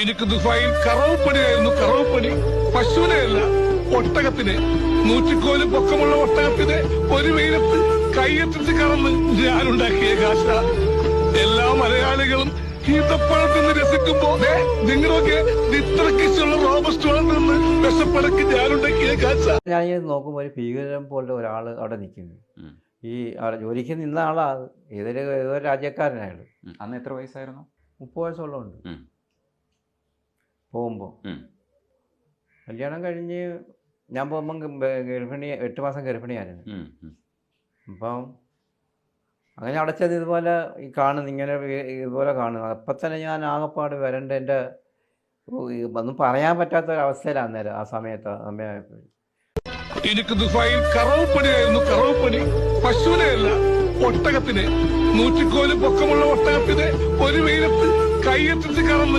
എനിക്ക് ദുബായിൽ കറവപ്പണിയായിരുന്നു. കറവപ്പണി പശുവിനെയല്ല, ഒട്ടകത്തിന്. 100 കോല് പൊക്കമുള്ള ഒട്ടകത്തിന് ഒരു വെയിലത്ത് കൈയെത്തിച്ച് കറന്ന് ഞാനുണ്ടാക്കിയ കാശ. എല്ലാ മലയാളികളും ഈത്തപ്പഴത്തിൽ നിന്ന് രസിക്കുമ്പോ നിങ്ങളൊക്കെ ഇത്രക്കിച്ചുള്ള റോബസ്റ്റ് നിന്ന് വിശപ്പടക്ക് ഞാനുണ്ടാക്കിയ കാശ. ഞാൻ നോക്കുമ്പോൾ ഒരു ഭീകരം പോലെ ഒരാൾ അവിടെ നിൽക്കുന്നു. ഈ ജോലിക്ക് നിന്ന ആളാ, ഏതൊരു രാജ്യക്കാരനായാലും. അന്ന് എത്ര വയസ്സായിരുന്നു? 30 വയസ്സുള്ളതുണ്ട്. പോകുമ്പോൾ കല്യാണം കഴിഞ്ഞ് ഞാൻ പോകുമ്പം ഗർഭിണി, 8 മാസം ഗർഭിണിയായിരുന്നു. അപ്പം അങ്ങനെ അടച്ചത് ഇതുപോലെ ഈ കാണുന്നു, ഇങ്ങനെ ഇതുപോലെ കാണുന്നു. അപ്പം തന്നെ ഞാൻ ആകപ്പാട് വരണ്ട, എൻ്റെ ഒന്നും പറയാൻ പറ്റാത്ത ഒരവസ്ഥയിലാണ് നേരം ആ സമയമായപ്പോൾ. എനിക്ക് ദുബായിൽ കറവപ്പണിയായിരുന്നു. കറവപ്പണി പശുവിനെയല്ല, ഒട്ടകത്തിന്. 100 കോല് പൊക്കമുള്ള ഒട്ടകത്തിന് ഒരു വെയിലത്ത് കൈയെത്തിച്ച് കറന്ന്